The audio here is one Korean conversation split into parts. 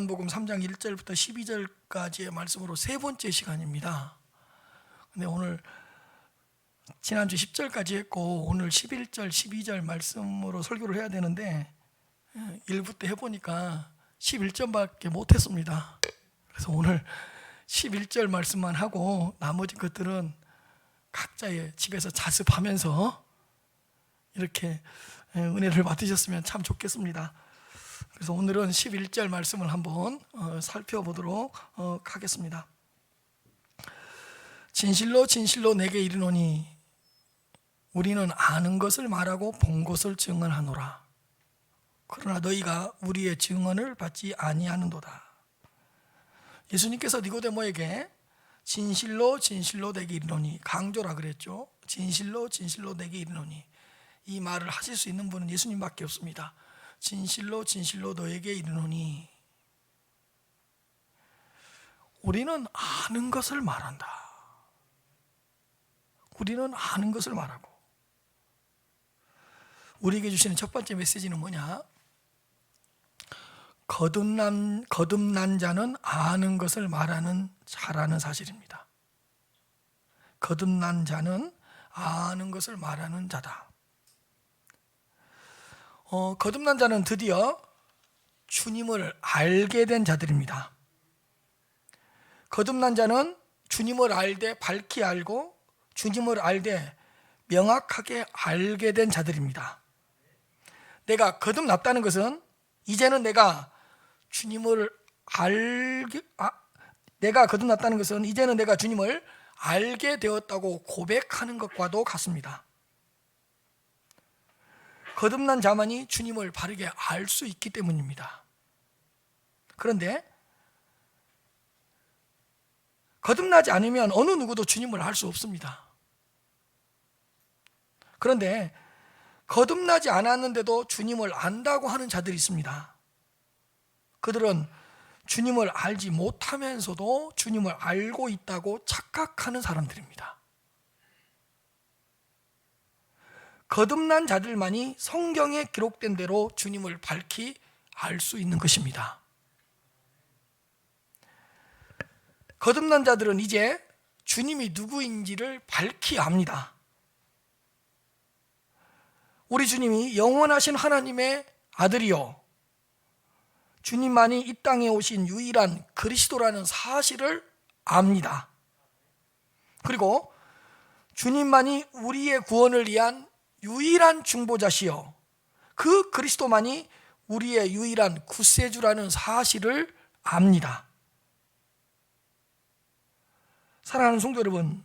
요한복음 3장 1절부터 12절까지의 말씀으로 세 번째 시간입니다. 근데 오늘 지난주 10절까지 했고 오늘 11절, 12절 말씀으로 설교를 해야 되는데 1부 때 해보니까 11절밖에 못했습니다. 그래서 오늘 11절 말씀만 하고 나머지 것들은 각자의 집에서 자습하면서 이렇게 은혜를 받으셨으면 참 좋겠습니다. 그래서 오늘은 11절 말씀을 한번 살펴보도록 하겠습니다. 진실로 진실로 내게 이르노니 우리는 아는 것을 말하고 본 것을 증언하노라. 그러나 너희가 우리의 증언을 받지 아니하는도다. 예수님께서 니고데모에게 진실로 진실로 내게 이르노니, 강조라 그랬죠. 진실로 진실로 내게 이르노니, 이 말을 하실 수 있는 분은 예수님밖에 없습니다. 진실로 진실로 너에게 이르노니, 우리는 아는 것을 말한다. 우리는 아는 것을 말하고, 우리에게 주시는 첫 번째 메시지는 뭐냐? 거듭난 자는 아는 것을 말하는 자라는 사실입니다. 거듭난 자는 아는 것을 말하는 자다. 거듭난 자는 드디어 주님을 알게 된 자들입니다. 거듭난 자는 주님을 알되 밝히 알고 주님을 알되 명확하게 알게 된 자들입니다. 내가 거듭났다는 것은 이제는 내가 거듭났다는 것은 이제는 내가 주님을 알게 되었다고 고백하는 것과도 같습니다. 거듭난 자만이 주님을 바르게 알 수 있기 때문입니다. 그런데 거듭나지 않으면 어느 누구도 주님을 알 수 없습니다. 그런데 거듭나지 않았는데도 주님을 안다고 하는 자들이 있습니다. 그들은 주님을 알지 못하면서도 주님을 알고 있다고 착각하는 사람들입니다. 거듭난 자들만이 성경에 기록된 대로 주님을 밝히 알 수 있는 것입니다. 거듭난 자들은 이제 주님이 누구인지를 밝히 압니다. 우리 주님이 영원하신 하나님의 아들이요, 주님만이 이 땅에 오신 유일한 그리스도라는 사실을 압니다. 그리고 주님만이 우리의 구원을 위한 유일한 중보자시요, 그 그리스도만이 우리의 유일한 구세주라는 사실을 압니다. 사랑하는 성도 여러분,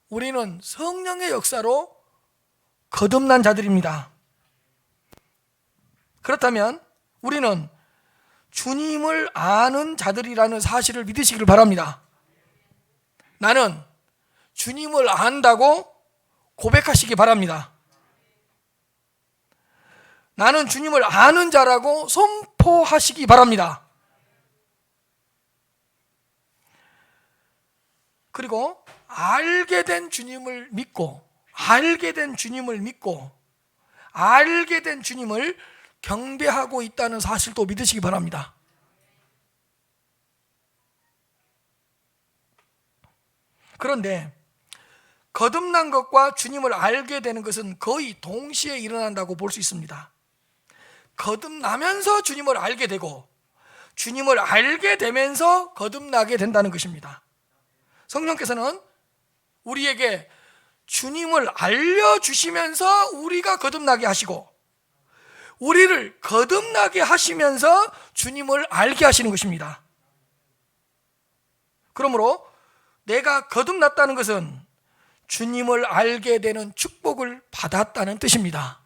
우리는 성령의 역사로 거듭난 자들입니다. 그렇다면 우리는 주님을 아는 자들이라는 사실을 믿으시길 바랍니다. 나는 주님을 안다고 고백하시기 바랍니다. 나는 주님을 아는 자라고 선포하시기 바랍니다. 그리고 알게 된 주님을 믿고, 알게 된 주님을 경배하고 있다는 사실도 믿으시기 바랍니다. 그런데 거듭난 것과 주님을 알게 되는 것은 거의 동시에 일어난다고 볼 수 있습니다. 거듭나면서 주님을 알게 되고 주님을 알게 되면서 거듭나게 된다는 것입니다. 성령께서는 우리에게 주님을 알려주시면서 우리가 거듭나게 하시고, 우리를 거듭나게 하시면서 주님을 알게 하시는 것입니다. 그러므로 내가 거듭났다는 것은 주님을 알게 되는 축복을 받았다는 뜻입니다.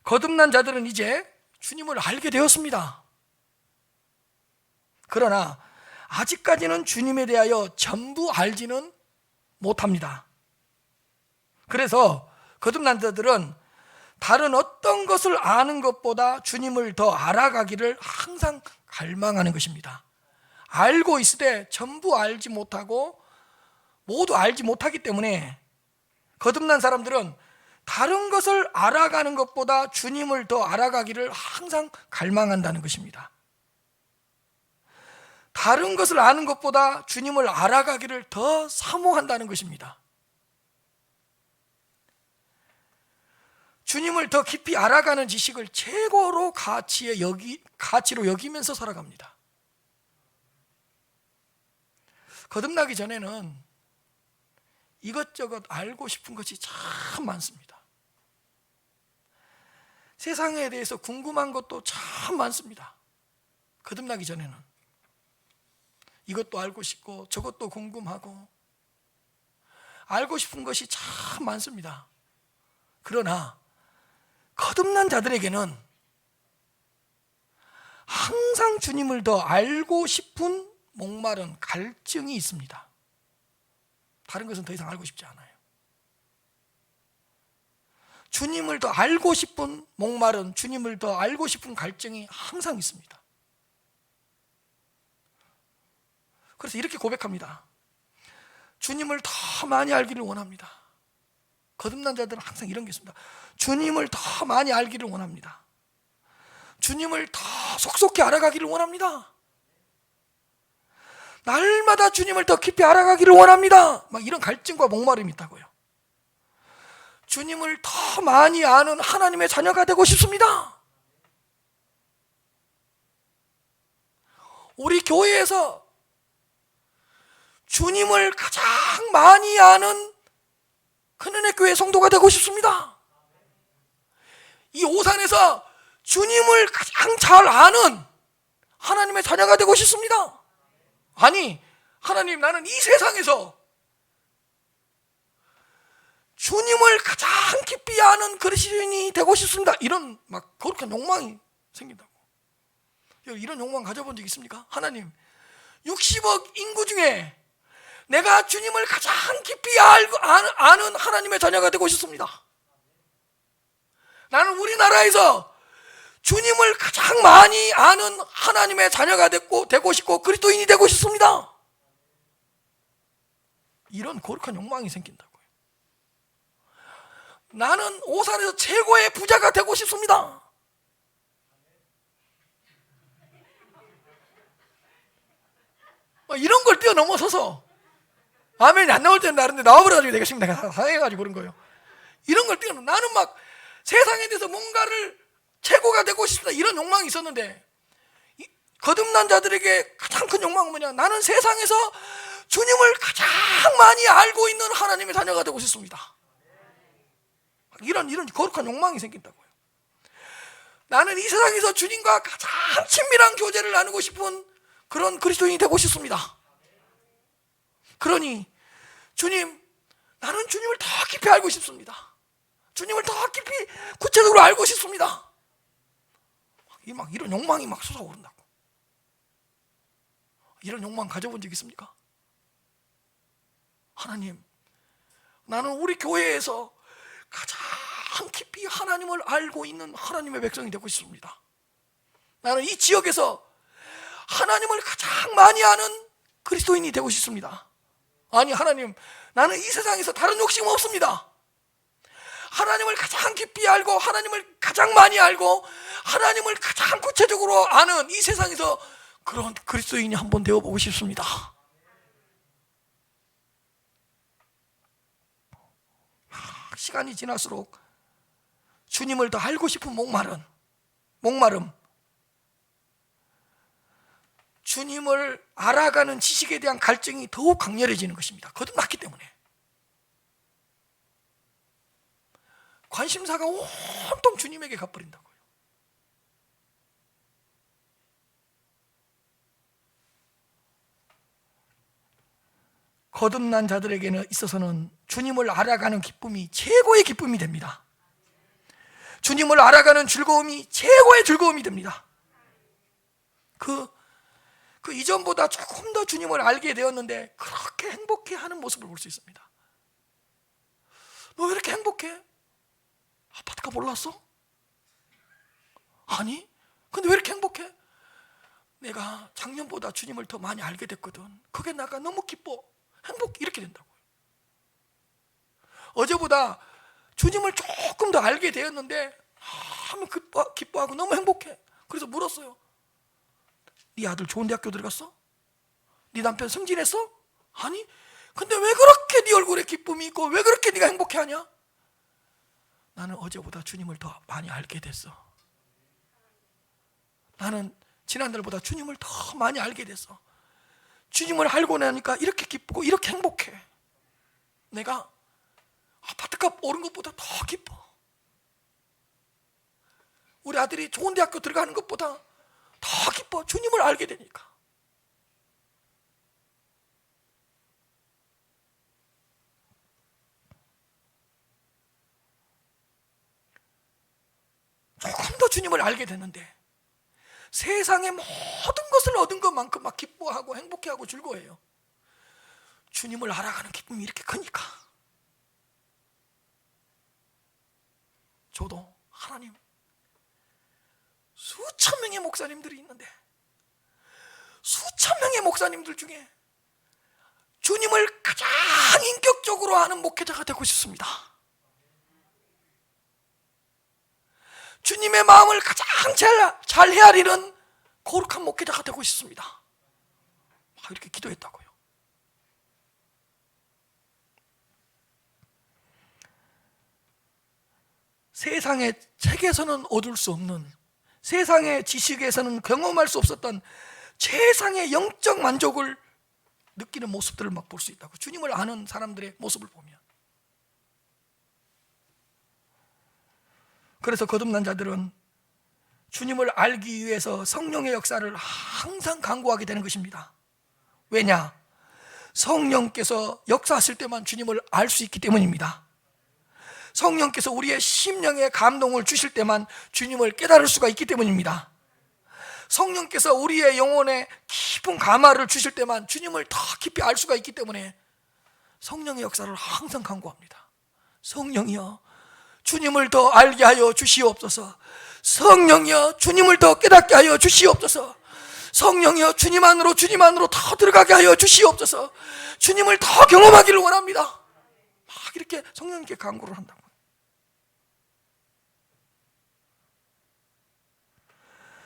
거듭난 자들은 이제 주님을 알게 되었습니다. 그러나 아직까지는 주님에 대하여 전부 알지는 못합니다. 그래서 거듭난 자들은 다른 어떤 것을 아는 것보다 주님을 더 알아가기를 항상 갈망하는 것입니다. 알고 있을 때 전부 알지 못하고 모두 알지 못하기 때문에 거듭난 사람들은 다른 것을 알아가는 것보다 주님을 더 알아가기를 항상 갈망한다는 것입니다. 다른 것을 아는 것보다 주님을 알아가기를 더 사모한다는 것입니다. 주님을 더 깊이 알아가는 지식을 최고로 가치로 여기면서 살아갑니다. 거듭나기 전에는 이것저것 알고 싶은 것이 참 많습니다. 세상에 대해서 궁금한 것도 참 많습니다. 거듭나기 전에는 이것도 알고 싶고 저것도 궁금하고 알고 싶은 것이 참 많습니다. 그러나 거듭난 자들에게는 항상 주님을 더 알고 싶은 목마른 갈증이 있습니다. 다른 것은 더 이상 알고 싶지 않아요. 주님을 더 알고 싶은 목마른, 주님을 더 알고 싶은 갈증이 항상 있습니다. 그래서 이렇게 고백합니다. 주님을 더 많이 알기를 원합니다. 거듭난 자들은 항상 이런 게 있습니다. 주님을 더 많이 알기를 원합니다. 주님을 더 속속히 알아가기를 원합니다. 날마다 주님을 더 깊이 알아가기를 원합니다. 막 이런 갈증과 목마름이 있다고요. 주님을 더 많이 아는 하나님의 자녀가 되고 싶습니다. 우리 교회에서 주님을 가장 많이 아는 큰은혜 교회 성도가 되고 싶습니다. 이 오산에서 주님을 가장 잘 아는 하나님의 자녀가 되고 싶습니다. 아니, 하나님, 나는 이 세상에서 주님을 가장 깊이 아는 그리스도인이 되고 싶습니다. 이런 막 거룩한 욕망이 생긴다고. 이런 욕망 가져본 적 있습니까? 하나님, 60억 인구 중에 내가 주님을 가장 깊이 아는 하나님의 자녀가 되고 싶습니다. 나는 우리나라에서 주님을 가장 많이 아는 하나님의 자녀가 되고 싶고 그리스도인이 되고 싶습니다. 이런 거룩한 욕망이 생긴다고요. 나는 오산에서 최고의 부자가 되고 싶습니다. 이런 걸 뛰어넘어서서 아멘이 안 나올 때는 다른데 나와버려가지고 되겠습니다. 해가지고 그런 거예요. 이런 걸 뛰어넘어. 나는 막 세상에 대해서 뭔가를 최고가 되고 싶다 이런 욕망이 있었는데, 거듭난 자들에게 가장 큰 욕망은 뭐냐? 나는 세상에서 주님을 가장 많이 알고 있는 하나님의 자녀가 되고 싶습니다. 이런 거룩한 욕망이 생긴다고요. 나는 이 세상에서 주님과 가장 친밀한 교제를 나누고 싶은 그런 그리스도인이 되고 싶습니다. 그러니 주님, 나는 주님을 더 깊이 알고 싶습니다. 주님을 더 깊이 구체적으로 알고 싶습니다. 이런 욕망이 막 솟아오른다고. 이런 욕망 가져본 적 있습니까? 하나님, 나는 우리 교회에서 가장 깊이 하나님을 알고 있는 하나님의 백성이 되고 싶습니다. 나는 이 지역에서 하나님을 가장 많이 아는 그리스도인이 되고 싶습니다. 아니, 하나님, 나는 이 세상에서 다른 욕심 없습니다. 하나님을 가장 깊이 알고 하나님을 가장 많이 알고 하나님을 가장 구체적으로 아는 이 세상에서 그런 그리스도인이 한번 되어보고 싶습니다. 시간이 지날수록 주님을 더 알고 싶은 목마름, 주님을 알아가는 지식에 대한 갈증이 더욱 강렬해지는 것입니다. 거듭났기 때문에. 관심사가 온통 주님에게 가버린다고요. 거듭난 자들에게는 있어서는 주님을 알아가는 기쁨이 최고의 기쁨이 됩니다. 주님을 알아가는 즐거움이 최고의 즐거움이 됩니다. 그 이전보다 조금 더 주님을 알게 되었는데 그렇게 행복해하는 모습을 볼 수 있습니다. 너 왜 이렇게 행복해? 아파트가 몰랐어? 아니, 근데 왜 이렇게 행복해? 내가 작년보다 주님을 더 많이 알게 됐거든. 그게 내가 너무 기뻐, 행복, 이렇게 된다고요. 어제보다 주님을 조금 더 알게 되었는데 너무 기뻐하고 너무 행복해. 그래서 물었어요. 네 아들 좋은 대학교 들어갔어? 네 남편 승진했어? 아니, 근데 왜 그렇게 네 얼굴에 기쁨이 있고 왜 그렇게 네가 행복해하냐? 나는 어제보다 주님을 더 많이 알게 됐어. 나는 지난달보다 주님을 더 많이 알게 됐어. 주님을 알고 나니까 이렇게 기쁘고 이렇게 행복해. 내가 아파트값 오른 것보다 더 기뻐. 우리 아들이 좋은 대학교 들어가는 것보다 더 기뻐. 주님을 알게 되니까. 조금 더 주님을 알게 됐는데 세상의 모든 것을 얻은 것만큼 막 기뻐하고 행복해하고 즐거워해요. 주님을 알아가는 기쁨이 이렇게 크니까. 저도 하나님, 수천 명의 목사님들이 있는데 수천 명의 목사님들 중에 주님을 가장 인격적으로 아는 목회자가 되고 싶습니다. 주님의 마음을 가장 잘 헤아리는 거룩한 목회자가 되고 싶습니다. 막 이렇게 기도했다고요. 세상의 책에서는 얻을 수 없는, 세상의 지식에서는 경험할 수 없었던 최상의 영적 만족을 느끼는 모습들을 막 볼 수 있다고. 주님을 아는 사람들의 모습을 보면. 그래서 거듭난 자들은 주님을 알기 위해서 성령의 역사를 항상 간구하게 되는 것입니다. 왜냐? 성령께서 역사하실 때만 주님을 알 수 있기 때문입니다. 성령께서 우리의 심령에 감동을 주실 때만 주님을 깨달을 수가 있기 때문입니다. 성령께서 우리의 영혼에 깊은 감화를 주실 때만 주님을 더 깊이 알 수가 있기 때문에 성령의 역사를 항상 간구합니다. 성령이여, 주님을 더 알게 하여 주시옵소서. 성령이여, 주님을 더 깨닫게 하여 주시옵소서. 성령이여, 주님 안으로 더 들어가게 하여 주시옵소서. 주님을 더 경험하기를 원합니다. 막 이렇게 성령님께 간구를 한다고.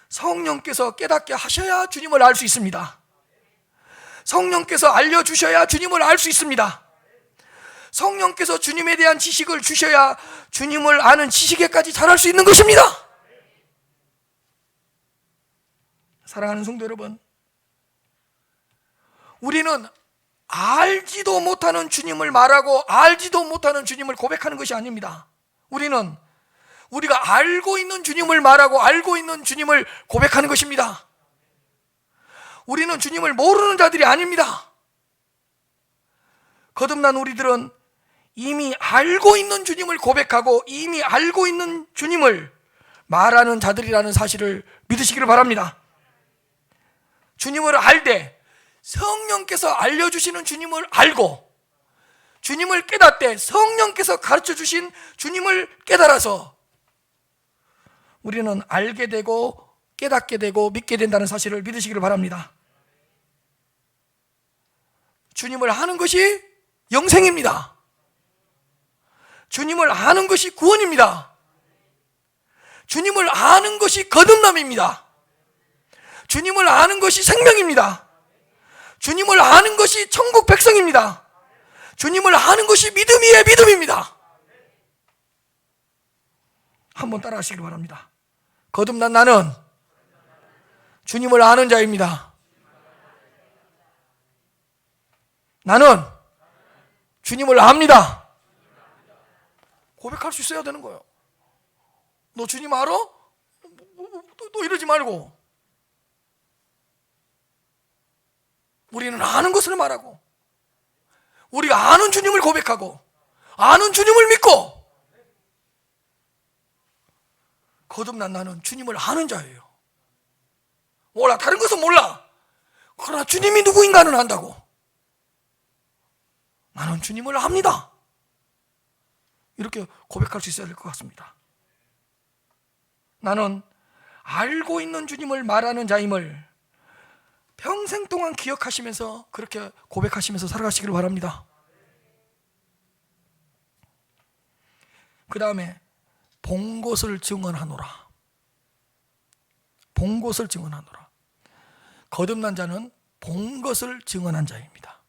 성령께서 깨닫게 하셔야 주님을 알 수 있습니다. 성령께서 알려주셔야 주님을 알 수 있습니다. 성령께서 주님에 대한 지식을 주셔야 주님을 아는 지식에까지 자랄 수 있는 것입니다. 사랑하는 성도 여러분, 우리는 알지도 못하는 주님을 말하고 알지도 못하는 주님을 고백하는 것이 아닙니다. 우리는 우리가 알고 있는 주님을 말하고 알고 있는 주님을 고백하는 것입니다. 우리는 주님을 모르는 자들이 아닙니다. 거듭난 우리들은 이미 알고 있는 주님을 고백하고 이미 알고 있는 주님을 말하는 자들이라는 사실을 믿으시기를 바랍니다. 주님을 알되 성령께서 알려주시는 주님을 알고 주님을 깨닫되 성령께서 가르쳐주신 주님을 깨달아서 우리는 알게 되고 깨닫게 되고 믿게 된다는 사실을 믿으시기를 바랍니다. 주님을 아는 것이 영생입니다. 주님을 아는 것이 구원입니다. 주님을 아는 것이 거듭남입니다. 주님을 아는 것이 생명입니다. 주님을 아는 것이 천국 백성입니다. 주님을 아는 것이 믿음 위에 믿음입니다. 한번 따라 하시길 바랍니다. 거듭난 나는 주님을 아는 자입니다. 나는 주님을 압니다. 고백할 수 있어야 되는 거예요. 너 주님 알아? 너 이러지 말고. 우리는 아는 것을 말하고 우리가 아는 주님을 고백하고 아는 주님을 믿고 거듭난 나는 주님을 아는 자예요. 몰라, 다른 것은 몰라. 그러나 주님이 누구인가는 안다고. 나는 주님을 압니다. 이렇게 고백할 수 있어야 될 것 같습니다. 나는 알고 있는 주님을 말하는 자임을 평생 동안 기억하시면서 그렇게 고백하시면서 살아가시기를 바랍니다. 그 다음에 본 것을 증언하노라. 본 것을 증언하노라. 거듭난 자는 본 것을 증언한 자입니다.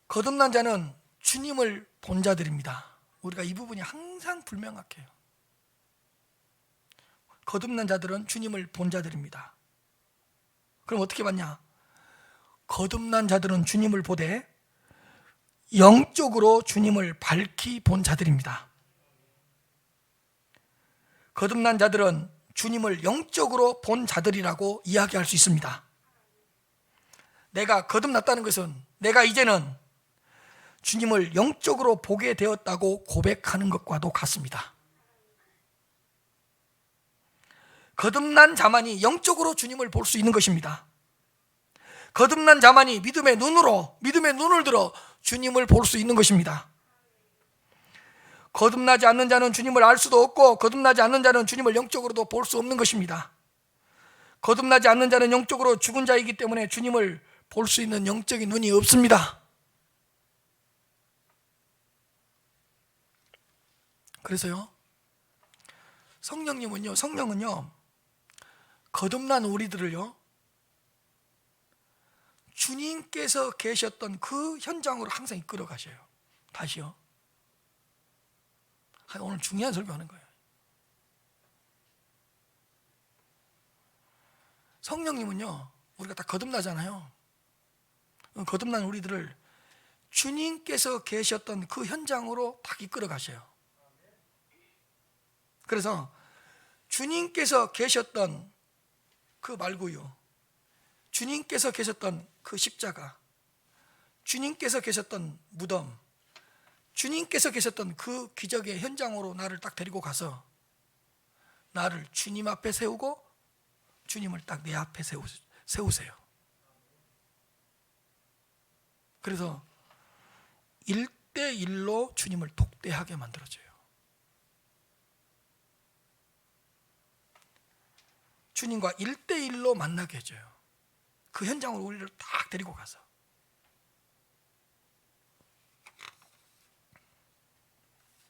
거듭난 자는 주님을 본 자들입니다. 우리가 이 부분이 항상 불명확해요. 거듭난 자들은 주님을 본 자들입니다. 그럼 어떻게 봤냐? 거듭난 자들은 주님을 보되 영적으로 주님을 밝히 본 자들입니다. 거듭난 자들은 주님을 영적으로 본 자들이라고 이야기할 수 있습니다. 내가 거듭났다는 것은 내가 이제는 주님을 영적으로 보게 되었다고 고백하는 것과도 같습니다. 거듭난 자만이 영적으로 주님을 볼 수 있는 것입니다. 거듭난 자만이 믿음의 눈을 들어 주님을 볼 수 있는 것입니다. 거듭나지 않는 자는 주님을 알 수도 없고, 거듭나지 않는 자는 주님을 영적으로도 볼 수 없는 것입니다. 거듭나지 않는 자는 영적으로 죽은 자이기 때문에 주님을 볼 수 있는 영적인 눈이 없습니다. 그래서요, 성령은요 거듭난 우리들을요 주님께서 계셨던 그 현장으로 항상 이끌어 가셔요. 다시요. 오늘 중요한 설교하는 거예요. 성령님은요, 우리가 다 거듭나잖아요. 거듭난 우리들을 주님께서 계셨던 그 현장으로 딱 이끌어 가셔요. 그래서 주님께서 계셨던 그 말구유, 주님께서 계셨던 그 십자가, 주님께서 계셨던 무덤, 주님께서 계셨던 그 기적의 현장으로 나를 딱 데리고 가서 나를 주님 앞에 세우고 주님을 딱 내 앞에 세우세요. 그래서 1대1로 주님을 독대하게 만들어줘요. 주님과 1대1로 만나게 해줘요. 그 현장으로 우리를 딱 데리고 가서.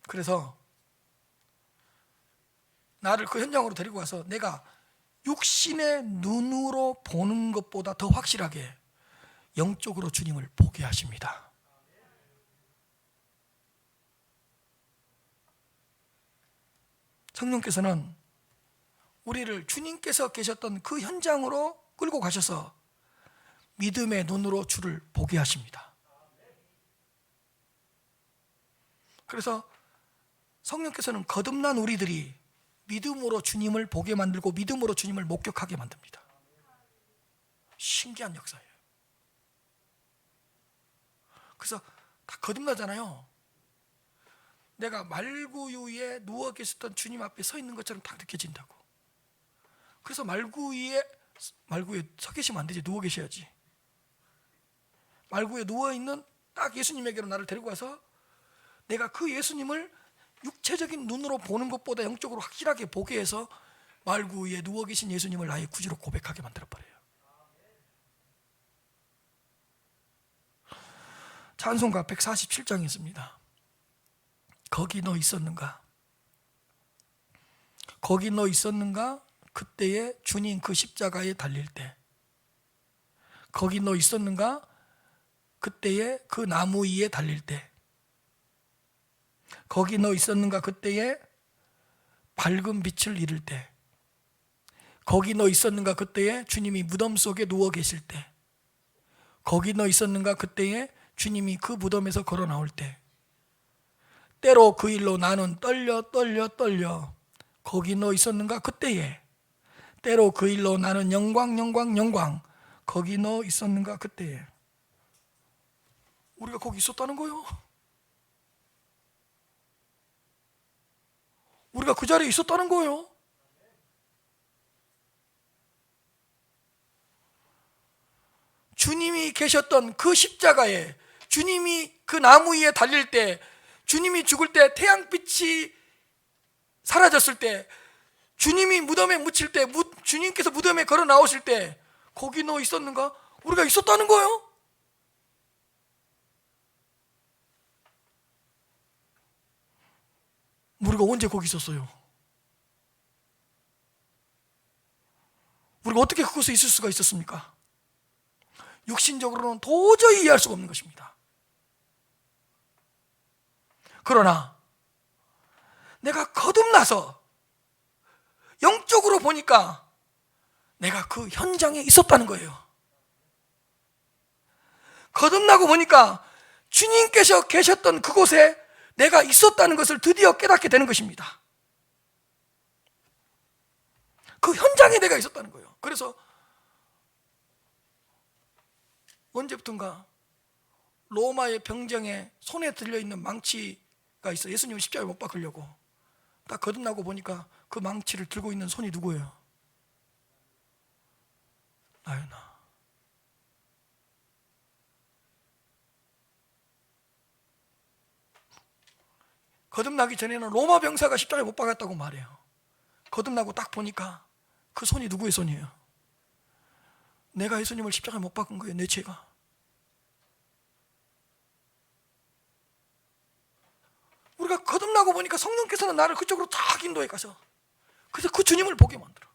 그래서 나를 그 현장으로 데리고 가서 내가 육신의 눈으로 보는 것보다 더 확실하게 영적으로 주님을 보게 하십니다. 성령께서는 우리를 주님께서 계셨던 그 현장으로 끌고 가셔서 믿음의 눈으로 주를 보게 하십니다. 그래서 성령께서는 거듭난 우리들이 믿음으로 주님을 보게 만들고 믿음으로 주님을 목격하게 만듭니다. 신기한 역사예요. 그래서 다 거듭나잖아요. 내가 말구유에 누워 계셨던 주님 앞에 서 있는 것처럼 딱 느껴진다고. 그래서 말구유에 서 계시면 안 되지. 누워 계셔야지. 말구유에 누워있는 딱 예수님에게로 나를 데리고 와서 내가 그 예수님을 육체적인 눈으로 보는 것보다 영적으로 확실하게 보게 해서 말구 위에 누워 계신 예수님을 나의 구주로 고백하게 만들어버려요. 찬송가 147장이 있습니다. 거기 너 있었는가? 거기 너 있었는가? 그때에 주님 그 십자가에 달릴 때. 거기 너 있었는가? 그때에 그 나무 위에 달릴 때. 거기 너 있었는가? 그때에 밝은 빛을 잃을 때. 거기 너 있었는가? 그때에 주님이 무덤 속에 누워 계실 때. 거기 너 있었는가? 그때에 주님이 그 무덤에서 걸어 나올 때. 때로 그 일로 나는 떨려. 거기 너 있었는가? 그때에. 때로 그 일로 나는 영광. 거기 너 있었는가? 그때에. 우리가 거기 있었다는 거요. 우리가 그 자리에 있었다는 거예요. 주님이 계셨던 그 십자가에, 주님이 그 나무 위에 달릴 때, 주님이 죽을 때, 태양빛이 사라졌을 때, 주님이 무덤에 묻힐 때, 주님께서 무덤에 걸어 나오실 때 거기 너 있었는가? 우리가 있었다는 거예요. 우리가 언제 거기 있었어요? 우리가 어떻게 그곳에 있을 수가 있었습니까? 육신적으로는 도저히 이해할 수가 없는 것입니다. 그러나 내가 거듭나서 영적으로 보니까 내가 그 현장에 있었다는 거예요. 거듭나고 보니까 주님께서 계셨던 그곳에 내가 있었다는 것을 드디어 깨닫게 되는 것입니다. 그 현장에 내가 있었다는 거예요. 그래서 언제부턴가 로마의 병정에 손에 들려있는 망치가 있어. 예수님을 십자가에 못 박으려고. 딱 거듭나고 보니까 그 망치를 들고 있는 손이 누구예요? 나요, 나. 거듭나기 전에는 로마 병사가 십자가에 못 박았다고 말해요. 거듭나고 딱 보니까 그 손이 누구의 손이에요? 내가 예수님을 십자가에 못 박은 거예요, 내 죄가. 우리가 거듭나고 보니까 성령께서는 나를 그쪽으로 딱 인도해 가서 그래서 그 주님을 보게 만들어.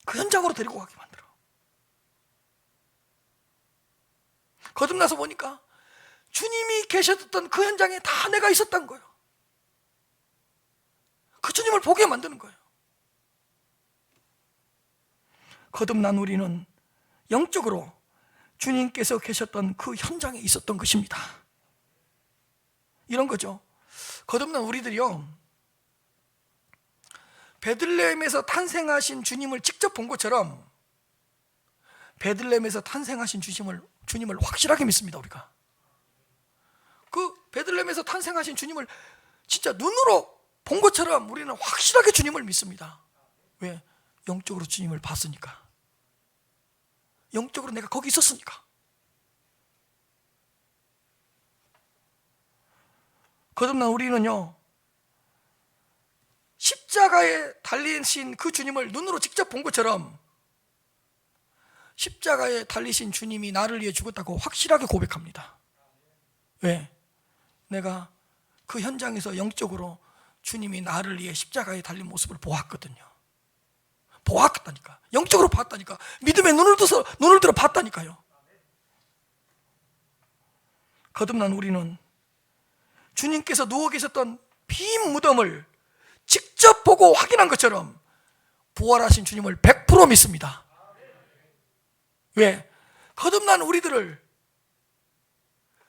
그 현장으로 데리고 가게 만들어. 거듭나서 보니까 주님이 계셨던 그 현장에 다 내가 있었던 거예요. 그 주님을 보게 만드는 거예요. 거듭난 우리는 영적으로 주님께서 계셨던 그 현장에 있었던 것입니다. 이런 거죠. 거듭난 우리들이요, 베들레헴에서 탄생하신 주님을 직접 본 것처럼 베들레헴에서 탄생하신 주님을 확실하게 믿습니다. 우리가 그 베들레헴에서 탄생하신 주님을 진짜 눈으로 본 것처럼 우리는 확실하게 주님을 믿습니다. 왜? 영적으로 주님을 봤으니까. 영적으로 내가 거기 있었으니까. 거듭난 우리는요, 십자가에 달리신 그 주님을 눈으로 직접 본 것처럼 십자가에 달리신 주님이 나를 위해 죽었다고 확실하게 고백합니다. 왜? 내가 그 현장에서 영적으로 주님이 나를 위해 십자가에 달린 모습을 보았거든요. 보았다니까. 영적으로 봤다니까. 믿음의 눈을 들어 봤다니까요. 거듭난 우리는 주님께서 누워 계셨던 빈 무덤을 직접 보고 확인한 것처럼 부활하신 주님을 100% 믿습니다. 왜? 거듭난 우리들을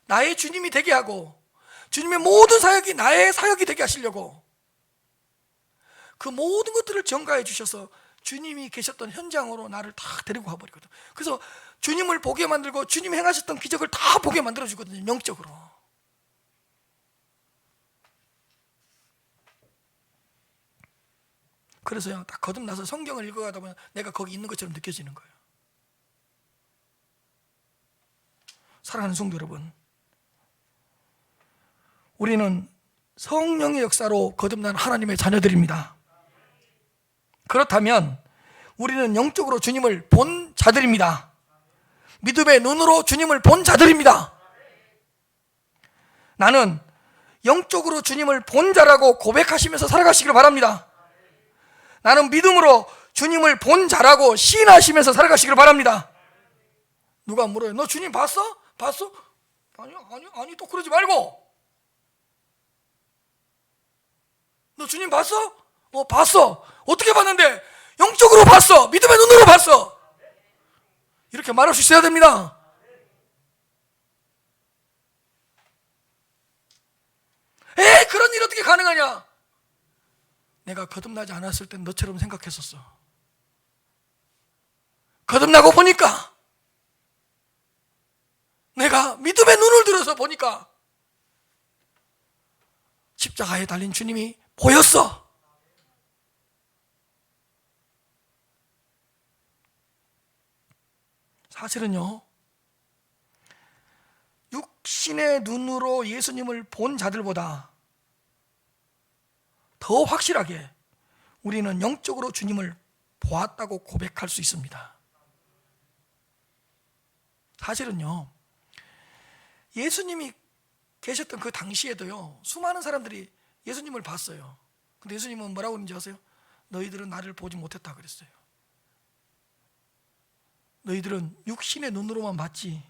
나의 주님이 되게 하고 주님의 모든 사역이 나의 사역이 되게 하시려고 그 모든 것들을 전가해 주셔서 주님이 계셨던 현장으로 나를 다 데리고 가버리거든. 그래서 주님을 보게 만들고 주님이 행하셨던 기적을 다 보게 만들어 주거든요. 영적으로. 그래서요, 딱 거듭나서 성경을 읽어가다 보면 내가 거기 있는 것처럼 느껴지는 거예요. 사랑하는 성도 여러분, 우리는 성령의 역사로 거듭난 하나님의 자녀들입니다. 그렇다면 우리는 영적으로 주님을 본 자들입니다. 믿음의 눈으로 주님을 본 자들입니다. 나는 영적으로 주님을 본 자라고 고백하시면서 살아가시기를 바랍니다. 나는 믿음으로 주님을 본 자라고 시인하시면서 살아가시기를 바랍니다. 누가 물어요. 너 주님 봤어? 봤어? 아니 또 그러지 말고. 너 주님 봤어? 봤어. 어떻게 봤는데? 영적으로 봤어. 믿음의 눈으로 봤어. 이렇게 말할 수 있어야 됩니다. 그런 일이 어떻게 가능하냐? 내가 거듭나지 않았을 땐 너처럼 생각했었어. 거듭나고 보니까, 내가 믿음의 눈을 들어서 보니까 십자가에 달린 주님이 보였어. 사실은요, 육신의 눈으로 예수님을 본 자들보다 더 확실하게 우리는 영적으로 주님을 보았다고 고백할 수 있습니다. 사실은요, 예수님이 계셨던 그 당시에도요, 수많은 사람들이 예수님을 봤어요. 근데 예수님은 뭐라고 그러는지 아세요? 너희들은 나를 보지 못했다 그랬어요. 너희들은 육신의 눈으로만 봤지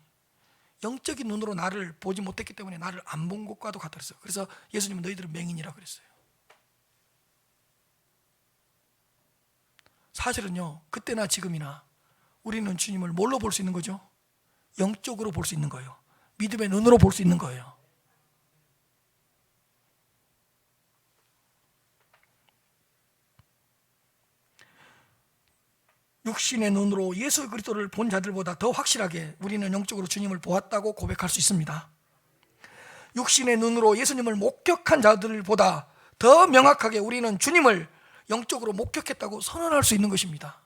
영적인 눈으로 나를 보지 못했기 때문에 나를 안 본 것과도 같다 그랬어요. 그래서 예수님은 너희들은 맹인이라 그랬어요. 사실은요, 그때나 지금이나 우리는 주님을 뭘로 볼 수 있는 거죠? 영적으로 볼 수 있는 거예요. 믿음의 눈으로 볼 수 있는 거예요. 육신의 눈으로 예수 그리스도를 본 자들보다 더 확실하게 우리는 영적으로 주님을 보았다고 고백할 수 있습니다. 육신의 눈으로 예수님을 목격한 자들보다 더 명확하게 우리는 주님을 영적으로 목격했다고 선언할 수 있는 것입니다.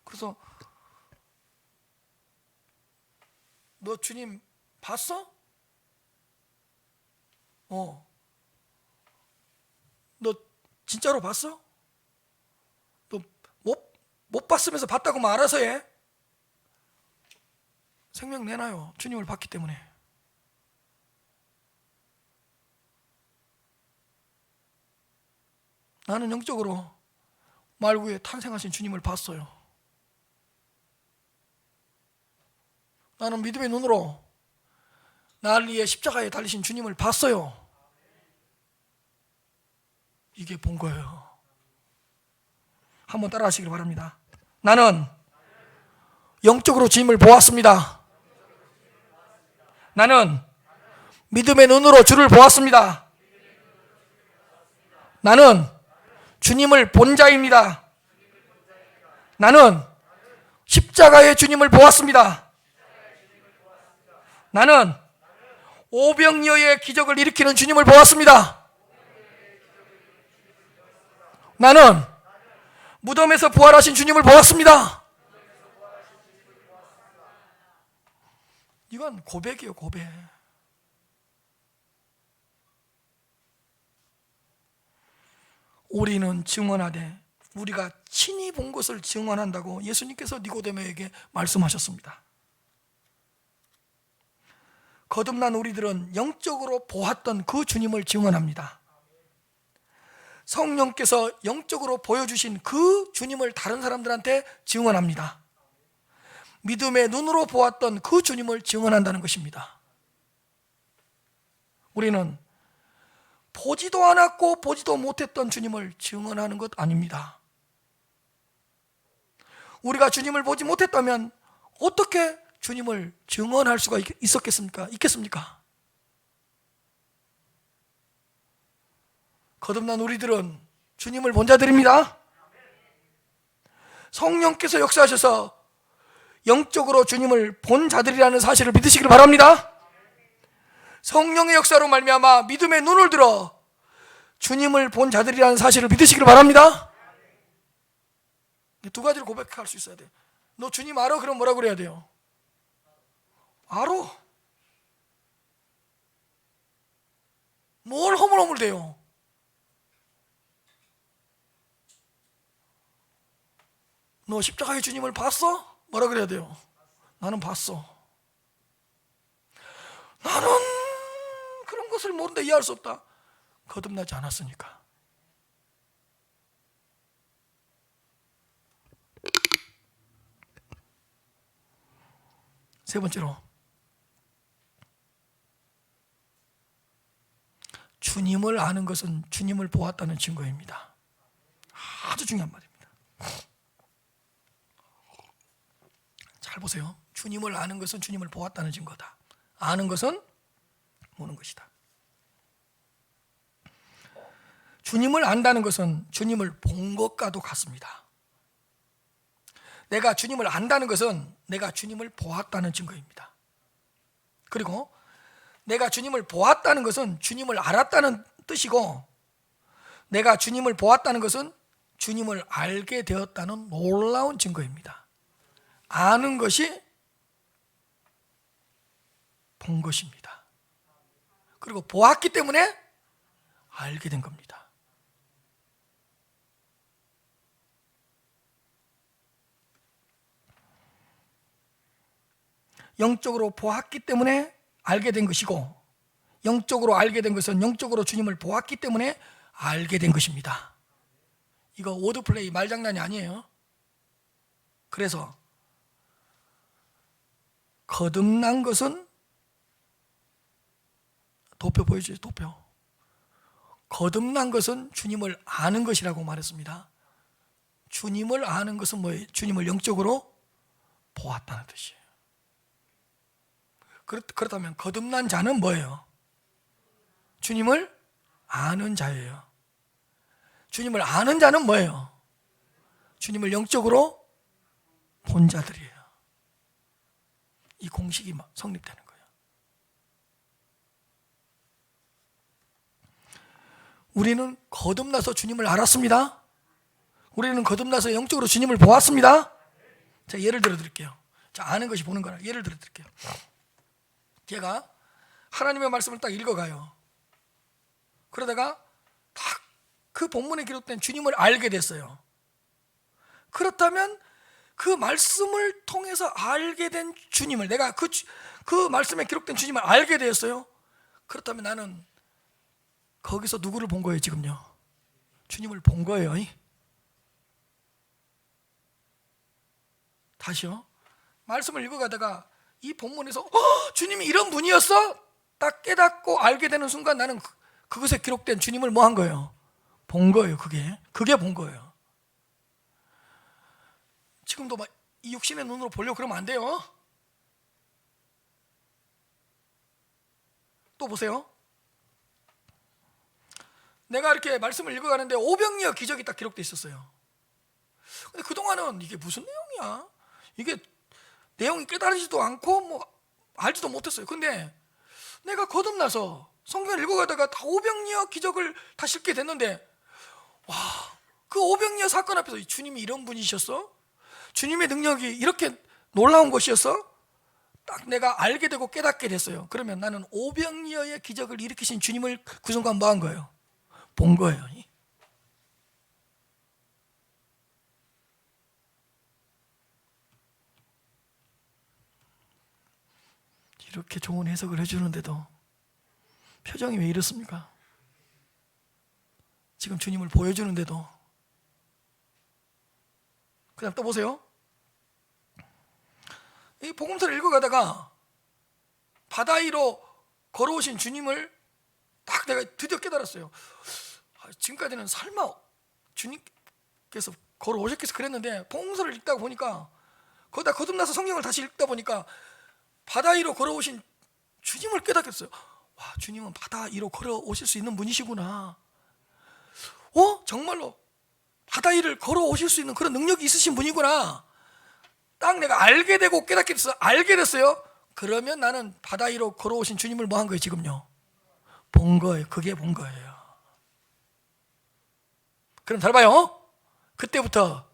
그래서 너 주님 봤어? 너 진짜로 봤어? 너 못 봤으면서 봤다고만 알아서 해? 생명 내놔요. 주님을 봤기 때문에. 나는 영적으로 말구에 탄생하신 주님을 봤어요. 나는 믿음의 눈으로 나를 위해 십자가에 달리신 주님을 봤어요. 이게 본 거예요. 한번 따라 하시길 바랍니다. 나는 영적으로 주님을 보았습니다. 나는 믿음의 눈으로 주를 보았습니다. 나는 주님을 본 자입니다. 나는 십자가의 주님을 보았습니다. 나는 오병이어의 기적을 일으키는 주님을 보았습니다. 나는 무덤에서 부활하신 주님을 보았습니다. 이건 고백이에요, 고백. 우리는 증언하되 우리가 친히 본 것을 증언한다고 예수님께서 니고데모에게 말씀하셨습니다. 거듭난 우리들은 영적으로 보았던 그 주님을 증언합니다. 성령께서 영적으로 보여주신 그 주님을 다른 사람들한테 증언합니다. 믿음의 눈으로 보았던 그 주님을 증언한다는 것입니다. 우리는 보지도 않았고 보지도 못했던 주님을 증언하는 것 아닙니다. 우리가 주님을 보지 못했다면 어떻게 주님을 증언할 수가 있겠습니까? 거듭난 우리들은 주님을 본 자들입니다. 성령께서 역사하셔서 영적으로 주님을 본 자들이라는 사실을 믿으시길 바랍니다. 성령의 역사로 말미암아 믿음의 눈을 들어 주님을 본 자들이라는 사실을 믿으시길 바랍니다. 두 가지를 고백할 수 있어야 돼요. 너 주님 알아? 그럼 뭐라고 그래야 돼요? 알아. 뭘 허물허물대요? 너 십자가의 주님을 봤어? 뭐라 그래야 돼요? 나는 봤어. 나는 그런 것을 모른다, 이해할 수 없다. 거듭나지 않았으니까. 세 번째로, 주님을 아는 것은 주님을 보았다는 증거입니다. 아주 중요한 말입니다. 잘 보세요. 주님을 아는 것은 주님을 보았다는 증거다. 아는 것은 보는 것이다. 주님을 안다는 것은 주님을 본 것과도 같습니다. 내가 주님을 안다는 것은 내가 주님을 보았다는 증거입니다. 그리고 내가 주님을 보았다는 것은 주님을 알았다는 뜻이고, 내가 주님을 보았다는 것은 주님을 알게 되었다는 놀라운 증거입니다. 아는 것이 본 것입니다. 그리고 보았기 때문에 알게 된 겁니다. 영적으로 보았기 때문에 알게 된 것이고, 영적으로 알게 된 것은 영적으로 주님을 보았기 때문에 알게 된 것입니다. 이거 워드플레이 말장난이 아니에요. 그래서 거듭난 것은, 도표 보여주세요. 도표. 거듭난 것은 주님을 아는 것이라고 말했습니다. 주님을 아는 것은 뭐예요? 주님을 영적으로 보았다는 뜻이에요. 그렇다면 거듭난 자는 뭐예요? 주님을 아는 자예요. 주님을 아는 자는 뭐예요? 주님을 영적으로 본 자들이에요. 이 공식이 성립되는 거예요. 우리는 거듭나서 주님을 알았습니다. 우리는 거듭나서 영적으로 주님을 보았습니다. 자, 예를 들어 드릴게요. 자, 아는 것이 보는 거라. 예를 들어 드릴게요. 제가 하나님의 말씀을 딱 읽어가요. 그러다가 딱 그 본문에 기록된 주님을 알게 됐어요. 그렇다면 그 말씀을 통해서 알게 된 주님을, 내가 그 말씀에 기록된 주님을 알게 되었어요. 그렇다면 나는 거기서 누구를 본 거예요? 지금요, 주님을 본 거예요. 다시요. 말씀을 읽어가다가 이 본문에서 주님이 이런 분이었어? 딱 깨닫고 알게 되는 순간 나는 그것에 기록된 주님을 뭐 한 거예요? 본 거예요. 그게 본 거예요. 지금도 막 이 육신의 눈으로 보려고 그러면 안 돼요. 또 보세요. 내가 이렇게 말씀을 읽어가는데 오병이어 기적이 딱 기록되어 있었어요. 근데 그동안은 이게 무슨 내용이야? 이게 내용이 깨달지도 않고 뭐 알지도 못했어요. 근데 내가 거듭나서 성경을 읽어가다가 다 오병이어 기적을 다 읽게 됐는데, 와, 그 오병이어 사건 앞에서 주님이 이런 분이셨어? 주님의 능력이 이렇게 놀라운 것이었어? 딱 내가 알게 되고 깨닫게 됐어요. 그러면 나는 오병이어의 기적을 일으키신 주님을 그 순간 뭐 한 거예요? 본 거예요. 이렇게 좋은 해석을 해주는데도 표정이 왜 이렇습니까? 지금 주님을 보여주는데도. 그다음 또 보세요. 이 복음서를 읽어가다가 바다 위로 걸어오신 주님을 딱 내가 드디어 깨달았어요. 지금까지는 설마 주님께서 걸어오셨겠어 그랬는데, 복음서를 읽다 보니까, 거기다 거듭나서 성경을 다시 읽다 보니까 바다 위로 걸어오신 주님을 깨닫겠어요. 와, 주님은 바다 위로 걸어오실 수 있는 분이시구나. 정말로 바다 위를 걸어오실 수 있는 그런 능력이 있으신 분이구나. 딱 내가 알게 되고 깨닫게 됐어요. 알게 됐어요. 그러면 나는 바다 위로 걸어오신 주님을 뭐 한 거예요? 지금요, 본 거예요. 그게 본 거예요. 그럼 잘 봐요. 그때부터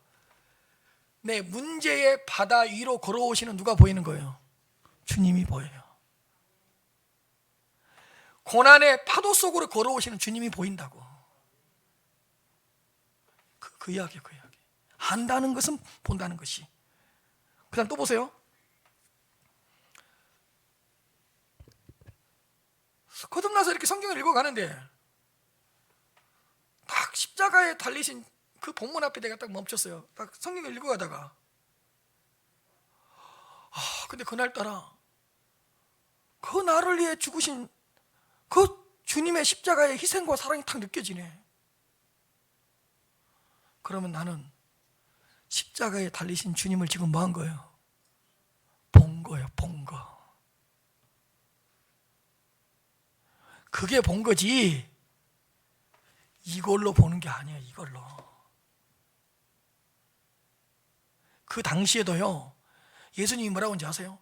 내 문제의 바다 위로 걸어오시는 누가 보이는 거예요? 주님이 보여요. 고난의 파도 속으로 걸어오시는 주님이 보인다고. 그 이야기예요. 그 이야기. 안다는 것은 본다는 것이. 그 다음 또 보세요. 거듭나서 이렇게 성경을 읽어가는데 딱 십자가에 달리신 그 본문 앞에 내가 딱 멈췄어요. 딱 성경을 읽어가다가 근데 그날따라 그 나를 위해 죽으신 그 주님의 십자가의 희생과 사랑이 탁 느껴지네. 그러면 나는 십자가에 달리신 주님을 지금 뭐 한 거예요? 본 거예요. 본 거. 그게 본 거지 이걸로 보는 게 아니에요. 이걸로. 그 당시에도요, 예수님이 뭐라고 하는지 아세요?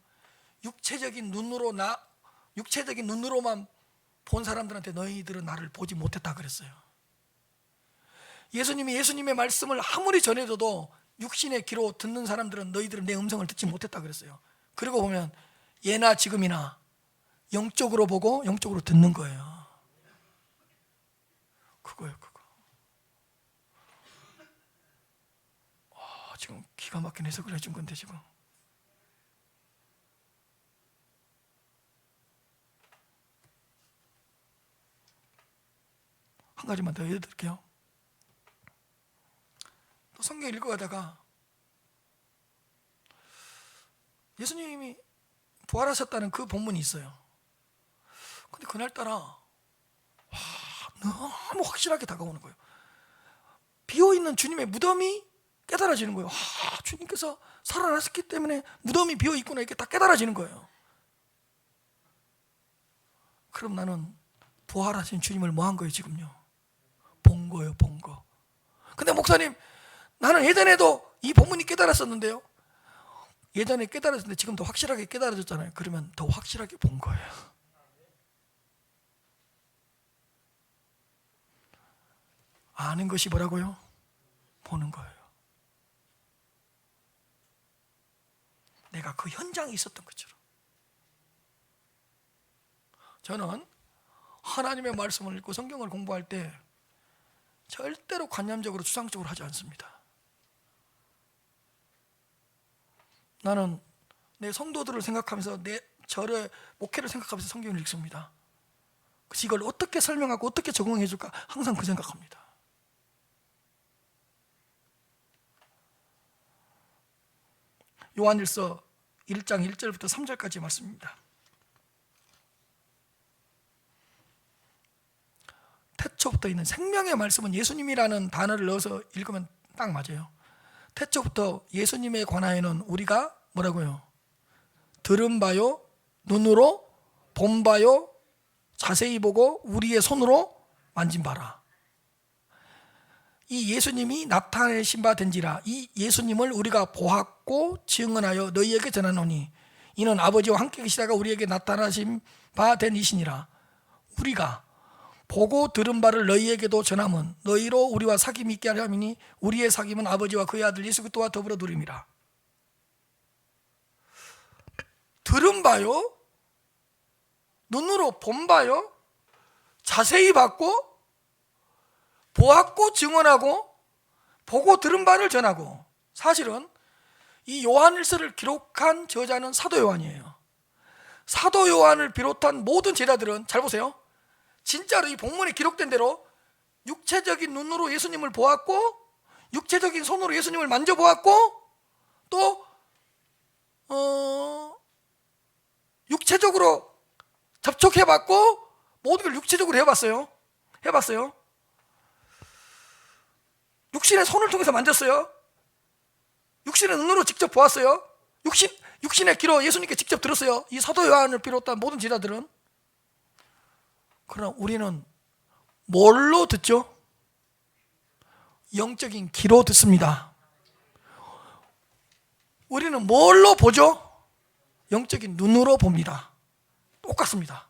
육체적인 눈으로만 본 사람들한테 너희들은 나를 보지 못했다 그랬어요. 예수님의 말씀을 아무리 전해줘도 육신의 귀로 듣는 사람들은 너희들은 내 음성을 듣지 못했다 그랬어요. 그리고 보면 예나 지금이나 영적으로 보고 영적으로 듣는 거예요. 그거예요. 그거. 지금 기가 막힌 해석을 해준 건데 지금 한 가지만 더 해드릴게요. 또 성경 읽어가다가 예수님이 부활하셨다는 그 본문이 있어요. 근데 그날따라 너무 확실하게 다가오는 거예요. 비어있는 주님의 무덤이 깨달아지는 거예요. 주님께서 살아나셨기 때문에 무덤이 비어있구나, 이렇게 딱 깨달아지는 거예요. 그럼 나는 부활하신 주님을 뭐 한 거예요? 지금요? 본 거예요, 본 거. 근데 목사님, 나는 예전에도 이 본문이 깨달았었는데요. 예전에 깨달았는데 지금 더 확실하게 깨달아졌잖아요. 그러면 더 확실하게 본 거예요. 아는 것이 뭐라고요? 보는 거예요. 내가 그 현장에 있었던 것처럼. 저는 하나님의 말씀을 읽고 성경을 공부할 때 절대로 관념적으로 추상적으로 하지 않습니다. 나는 내 성도들을 생각하면서 내 절의 목회를 생각하면서 성경을 읽습니다. 그래서 이걸 어떻게 설명하고 어떻게 적응해 줄까 항상 그 생각합니다. 요한일서 1장 1절부터 3절까지 말씀입니다. 태초부터 있는 생명의 말씀은 예수님이라는 단어를 넣어서 읽으면 딱 맞아요. 태초부터 예수님에 관하여는 우리가 뭐라고요? 들은 바요, 눈으로 본 바요, 자세히 보고 우리의 손으로 만진 바라. 이 예수님이 나타내신 바 된지라. 이 예수님을 우리가 보았고 증언하여 너희에게 전하노니 이는 아버지와 함께 계시다가 우리에게 나타나신 바 된 이시니라. 우리가 보고 들은 바를 너희에게도 전함은 너희로 우리와 사귐이 있게 하려 함이니 우리의 사귐은 아버지와 그의 아들 예수 그리스도와 더불어 누림이라. 들은 바요, 눈으로 본 바요, 자세히 봤고 보았고 증언하고 보고 들은 바를 전하고. 사실은 이 요한일서를 기록한 저자는 사도 요한이에요. 사도 요한을 비롯한 모든 제자들은 잘 보세요. 진짜로 이 본문에 기록된 대로 육체적인 눈으로 예수님을 보았고 육체적인 손으로 예수님을 만져보았고 또 육체적으로 접촉해봤고 모든 걸 육체적으로 해봤어요. 육신의 손을 통해서 만졌어요. 육신의 눈으로 직접 보았어요. 육신의 귀로 예수님께 직접 들었어요. 이 사도 요한을 비롯한 모든 제자들은. 그러나 우리는 뭘로 듣죠? 영적인 귀로 듣습니다. 우리는 뭘로 보죠? 영적인 눈으로 봅니다. 똑같습니다.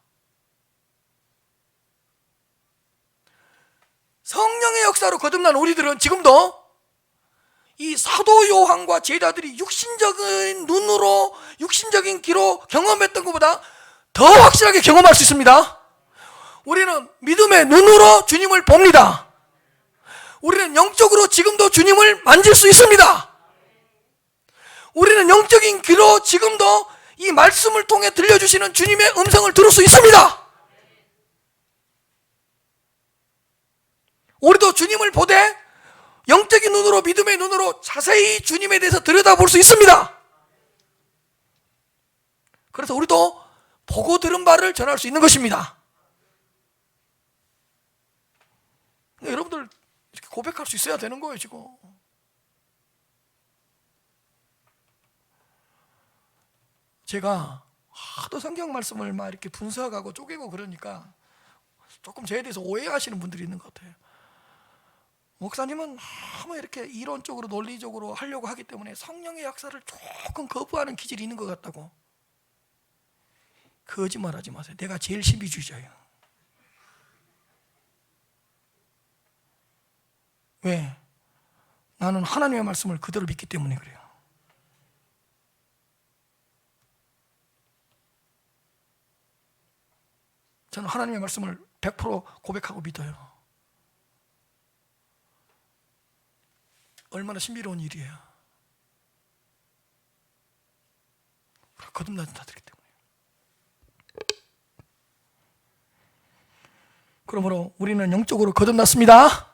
성령의 역사로 거듭난 우리들은 지금도 이 사도 요한과 제자들이 육신적인 눈으로 육신적인 귀로 경험했던 것보다 더 확실하게 경험할 수 있습니다. 우리는 믿음의 눈으로 주님을 봅니다. 우리는 영적으로 지금도 주님을 만질 수 있습니다. 우리는 영적인 귀로 지금도 이 말씀을 통해 들려주시는 주님의 음성을 들을 수 있습니다. 우리도 주님을 보되 영적인 눈으로 믿음의 눈으로 자세히 주님에 대해서 들여다볼 수 있습니다. 그래서 우리도 보고 들은 바를 전할 수 있는 것입니다. 여러분들 이렇게 고백할 수 있어야 되는 거예요. 지금 제가 하도 성경 말씀을 막 이렇게 분석하고 쪼개고 그러니까 조금 저에 대해서 오해하시는 분들이 있는 것 같아요. 목사님은 너무 이렇게 이론적으로 논리적으로 하려고 하기 때문에 성령의 역사를 조금 거부하는 기질이 있는 것 같다고. 거짓말하지 마세요. 내가 제일 신비주의자예요. 왜? 나는 하나님의 말씀을 그대로 믿기 때문에 그래요. 저는 하나님의 말씀을 100% 고백하고 믿어요. 얼마나 신비로운 일이에요. 거듭난 자들이기 때문에. 그러므로 우리는 영적으로 거듭났습니다.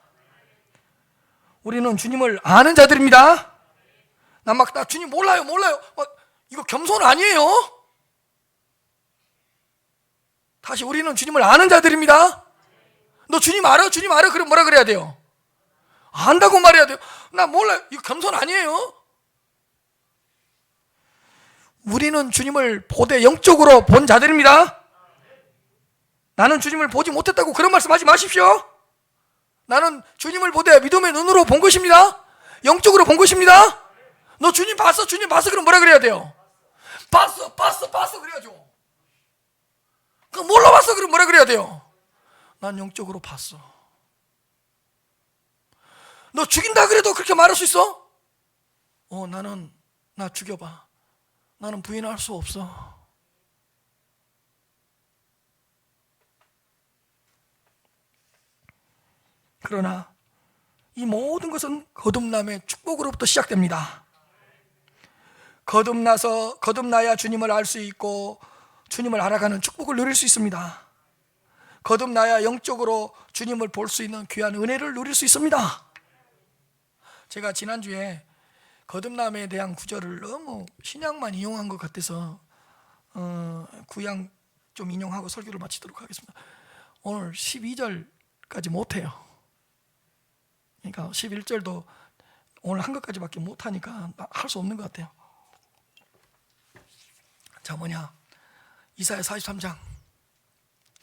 우리는 주님을 아는 자들입니다. 나 주님 몰라요. 이거 겸손 아니에요. 다시 우리는 주님을 아는 자들입니다. 너 주님 알아? 그럼 뭐라 그래야 돼요? 안다고 말해야 돼요. 나 몰라요. 이거 겸손 아니에요. 우리는 주님을 보되 영적으로 본 자들입니다. 나는 주님을 보지 못했다고 그런 말씀하지 마십시오. 나는 주님을 보되 믿음의 눈으로 본 것입니다. 영적으로 본 것입니다. 너 주님 봤어? 그럼 뭐라 그래야 돼요? 봤어 그래야죠. 그럼 뭘로 봤어? 그럼 뭐라 그래야 돼요? 난 영적으로 봤어. 너 죽인다 그래도 그렇게 말할 수 있어? 나 죽여봐. 나는 부인할 수 없어. 그러나 이 모든 것은 거듭남의 축복으로부터 시작됩니다. 거듭나야 주님을 알 수 있고 주님을 알아가는 축복을 누릴 수 있습니다. 거듭나야 영적으로 주님을 볼 수 있는 귀한 은혜를 누릴 수 있습니다. 제가 지난주에 거듭남에 대한 구절을 너무 신약만 인용한 것 같아서 구약 좀 인용하고 설교를 마치도록 하겠습니다. 오늘 12절까지 못해요. 그러니까 11절도 오늘 한 것까지밖에 못하니까 할 수 없는 것 같아요. 자, 이사야 43장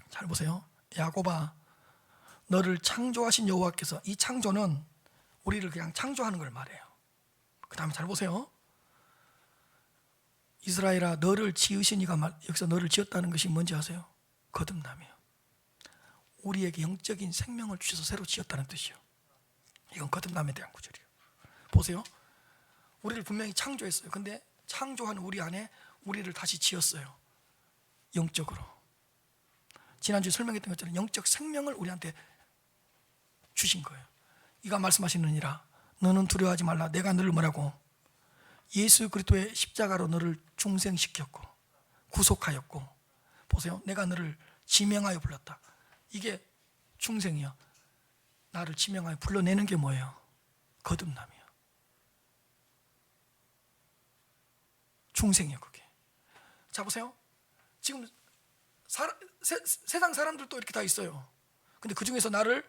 잘 보세요. 야곱아, 너를 창조하신 여호와께서, 이 창조는 우리를 그냥 창조하는 걸 말해요. 그 다음에 잘 보세요. 이스라엘아, 너를 지으신 이가, 여기서 너를 지었다는 것이 뭔지 아세요? 거듭남이에요. 우리에게 영적인 생명을 주셔서 새로 지었다는 뜻이에요. 이건 거듭남에 대한 구절이에요. 보세요. 우리를 분명히 창조했어요. 근데 창조한 우리 안에 우리를 다시 지었어요. 영적으로. 지난주에 설명했던 것처럼 영적 생명을 우리한테 주신 거예요. 이가 말씀하시느니라, 너는 두려워하지 말라. 내가 너를 뭐라고? 예수 그리스도의 십자가로 너를 중생시켰고 구속하였고. 보세요. 내가 너를 지명하여 불렀다. 이게 중생이야. 나를 지명하여 불러내는 게 뭐예요? 거듭남이에요. 중생이에요, 그게. 자, 보세요. 지금 세상 사람들도 이렇게 다 있어요. 근데 그 중에서 나를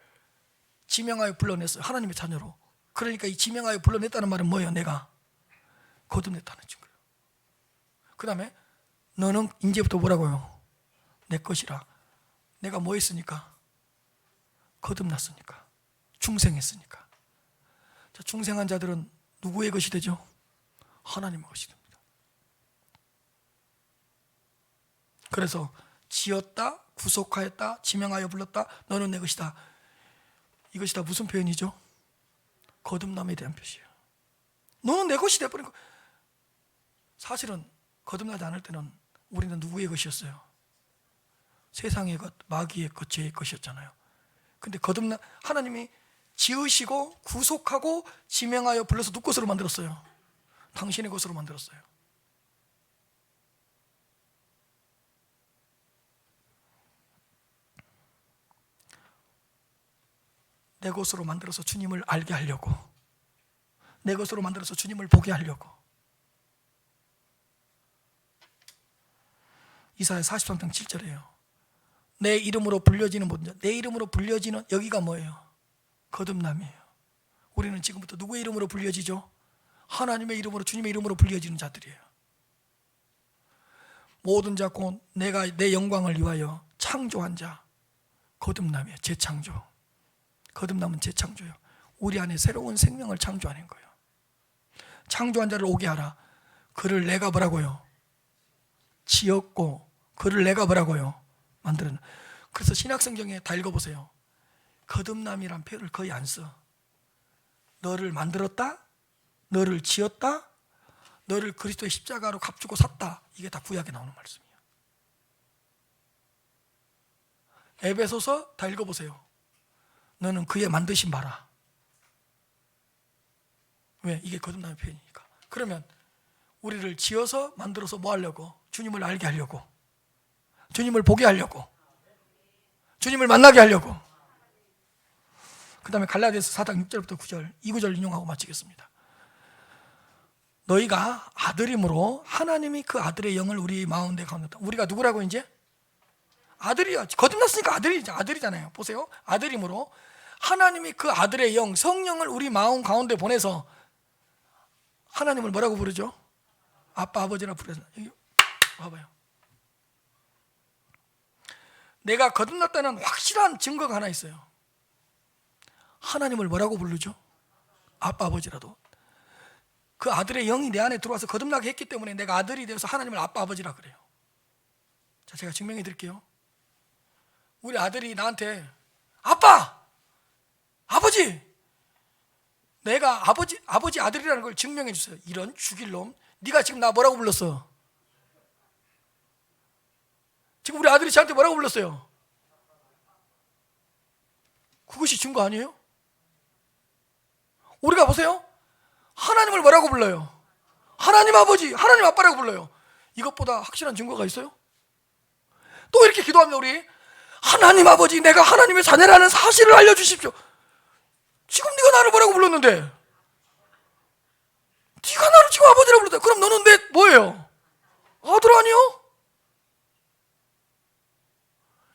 지명하여 불러냈어요. 하나님의 자녀로. 그러니까 이 지명하여 불러냈다는 말은 뭐예요? 내가 거듭냈다는 증거예요. 그 다음에 너는 이제부터 뭐라고요? 내 것이라. 내가 뭐 했으니까? 거듭났으니까. 중생했으니까. 자, 중생한 자들은 누구의 것이 되죠? 하나님의 것이 됩니다. 그래서 지었다, 구속하였다, 지명하여 불렀다, 너는 내 것이다. 이것이 다 무슨 표현이죠? 거듭남에 대한 표시예요. 너는 내 것이 되어버린 거. 사실은 거듭나지 않을 때는 우리는 누구의 것이었어요? 세상의 것, 마귀의 것, 죄의 것이었잖아요. 근데 하나님이 지으시고 구속하고 지명하여 불러서 누구 것으로 만들었어요? 당신의 것으로 만들었어요. 내 것으로 만들어서 주님을 알게 하려고, 내 것으로 만들어서 주님을 보게 하려고. 이사야 43장 7절이에요. 내 이름으로 불려지는 모든 자, 내 이름으로 불려지는, 여기가 뭐예요? 거듭남이에요. 우리는 지금부터 누구의 이름으로 불려지죠? 하나님의 이름으로, 주님의 이름으로 불려지는 자들이에요. 모든 자 곧 내가 내 영광을 위하여 창조한 자, 거듭남이에요. 재창조. 거듭남은 재창조예요. 우리 안에 새로운 생명을 창조하는 거예요. 창조한 자를 오게 하라. 그를 내가 뭐라고요? 지었고 그를 내가 뭐라고요? 만들었나. 그래서 신약성경에 다 읽어보세요. 거듭남이란 표현을 거의 안 써. 너를 만들었다, 너를 지었다, 너를 그리스도의 십자가로 값주고 샀다. 이게 다 구약에 나오는 말씀이에요. 에베소서 다 읽어보세요. 너는 그의 만드신 바라. 왜? 이게 거듭남의 표현이니까. 그러면 우리를 지어서 만들어서 뭐 하려고? 주님을 알게 하려고, 주님을 보게 하려고, 주님을 만나게 하려고. 그 다음에 갈라디아서 4장 6절부터 9절, 이 구절 인용하고 마치겠습니다. 너희가 아들임으로 하나님이 그 아들의 영을 우리 마음에 가운데, 우리가 누구라고 이제? 아들이야. 거듭났으니까 아들이잖아요. 보세요. 아들임으로 하나님이 그 아들의 영, 성령을 우리 마음 가운데 보내서 하나님을 뭐라고 부르죠? 아빠, 아버지라 부르죠. 여기 봐봐요. 내가 거듭났다는 확실한 증거가 하나 있어요. 하나님을 뭐라고 부르죠? 아빠, 아버지라도. 그 아들의 영이 내 안에 들어와서 거듭나게 했기 때문에 내가 아들이 되어서 하나님을 아빠, 아버지라 그래요. 자, 제가 증명해 드릴게요. 우리 아들이 나한테 아빠! 아버지! 내가 아버지 아들이라는 걸 증명해 주세요. 이런 죽일 놈. 네가 지금 나 뭐라고 불렀어? 지금 우리 아들이 저한테 뭐라고 불렀어요? 그것이 증거 아니에요? 우리가 보세요. 하나님을 뭐라고 불러요? 하나님 아버지, 하나님 아빠라고 불러요. 이것보다 확실한 증거가 있어요? 또 이렇게 기도합니다. 우리 하나님 아버지, 내가 하나님의 자녀라는 사실을 알려주십시오. 지금 네가 나를 뭐라고 불렀는데? 네가 나를 지금 아버지라고 불렀다. 그럼 너는 내 뭐예요? 아들 아니요?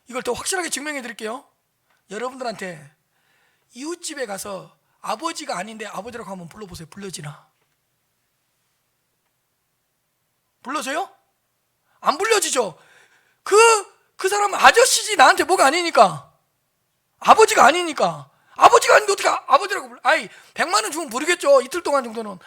이걸 더 확실하게 증명해 드릴게요. 여러분들한테 이웃집에 가서 아버지가 아닌데 아버지라고 한번 불러보세요. 불러지나? 불러져요? 안 불려지죠? 그 사람은 아저씨지 나한테 뭐가 아니니까. 아버지가 아니니까. 아버지가 아닌데 어떻게 아버지라고 불러? 아이, 100만 원 주면 부르겠죠. 이틀 동안 정도는.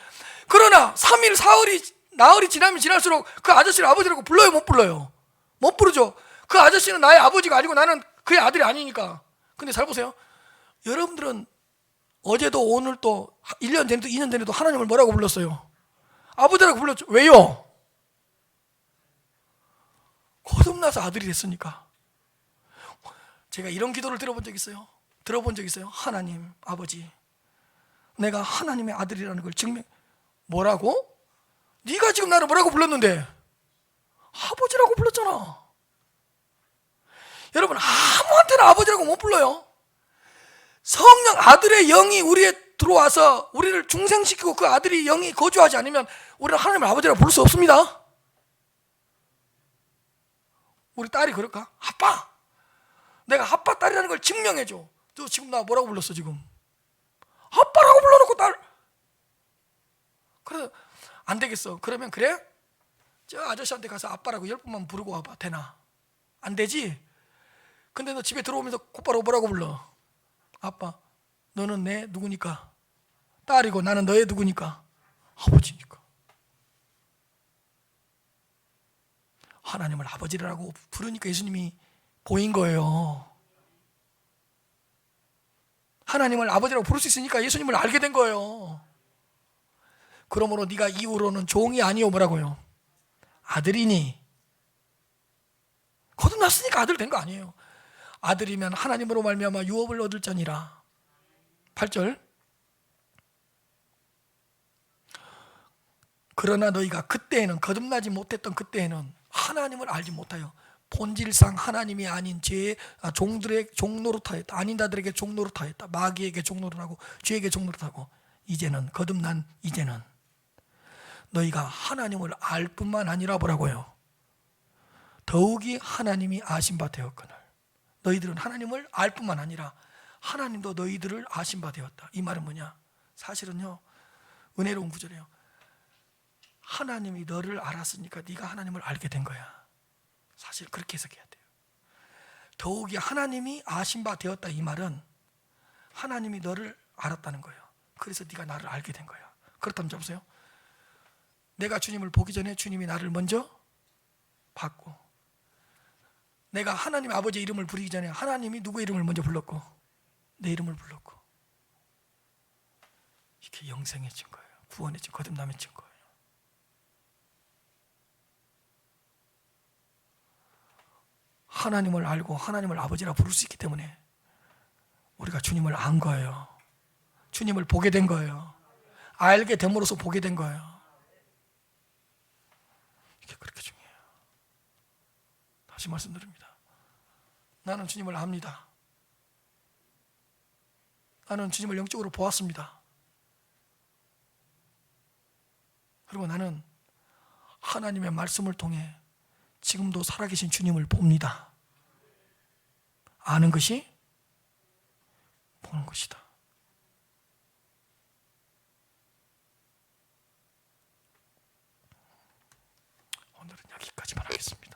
그러나 3일, 4일이, 나흘이 지나면 지날수록 그 아저씨를 아버지라고 불러요? 못 불러요? 못 부르죠. 그 아저씨는 나의 아버지가 아니고 나는 그의 아들이 아니니까. 근데 잘 보세요. 여러분들은 어제도 오늘도 1년 전에도 2년 전에도 하나님을 뭐라고 불렀어요? 아버지라고 불렀죠. 왜요? 거듭나서 아들이 됐으니까. 제가 이런 기도를 들어본 적 있어요. 하나님 아버지, 내가 하나님의 아들이라는 걸 증명. 뭐라고? 네가 지금 나를 뭐라고 불렀는데? 아버지라고 불렀잖아. 여러분, 아무한테나 아버지라고 못 불러요. 성령 아들의 영이 우리에 들어와서 우리를 중생시키고 그 아들이 영이 거주하지 않으면 우리는 하나님을 아버지라고 부를 수 없습니다. 우리 딸이 그럴까? 아빠! 내가 아빠 딸이라는 걸 증명해줘. 너 지금 나 뭐라고 불렀어 지금? 아빠라고 불러놓고 딸. 그래, 안 되겠어. 그러면 그래? 저 아저씨한테 가서 아빠라고 10번만 부르고 와봐. 되나? 안 되지? 근데 너 집에 들어오면서 곧바로 뭐라고 불러? 아빠, 너는 내 누구니까? 딸이고 나는 너의 누구니까? 아버지니까. 하나님을 아버지라고 부르니까 예수님이 보인 거예요. 하나님을 아버지라고 부를 수 있으니까 예수님을 알게 된 거예요. 그러므로 네가 이후로는 종이 아니오 뭐라고요? 아들이니. 거듭났으니까 아들 된 거 아니에요. 아들이면 하나님으로 말미암아 유업을 얻을 자니라. 8절. 그러나 너희가 그때에는, 거듭나지 못했던 그때에는 하나님을 알지 못하여 본질상 하나님이 아닌 종들의 종노릇하였다. 아닌 자들에게 종노릇하였다. 마귀에게 종노릇하고 죄에게 종노릇하고, 이제는 거듭난 이제는 너희가 하나님을 알 뿐만 아니라 뭐라고요? 더욱이 하나님이 아신 바 되었거늘. 너희들은 하나님을 알 뿐만 아니라 하나님도 너희들을 아신 바 되었다. 이 말은 뭐냐? 사실은요, 은혜로운 구절이에요. 하나님이 너를 알았으니까 네가 하나님을 알게 된 거야. 사실 그렇게 해석해야 돼요. 더욱이 하나님이 아신 바 되었다. 이 말은 하나님이 너를 알았다는 거예요. 그래서 네가 나를 알게 된 거야. 그렇다면 잡으세요. 내가 주님을 보기 전에 주님이 나를 먼저 봤고, 내가 하나님 아버지의 이름을 부르기 전에 하나님이 누구의 이름을 먼저 불렀고, 내 이름을 불렀고, 이게 영생해진 거예요. 구원해진, 거듭남해진 거예요. 하나님을 알고 하나님을 아버지라 부를 수 있기 때문에 우리가 주님을 안 거예요. 주님을 보게 된 거예요. 알게 됨으로써 보게 된 거예요. 이게 그렇게 중요해요. 다시 말씀드립니다. 나는 주님을 압니다. 나는 주님을 영적으로 보았습니다. 그리고 나는 하나님의 말씀을 통해 지금도 살아계신 주님을 봅니다. 아는 것이 보는 것이다. 오늘은 여기까지만 하겠습니다.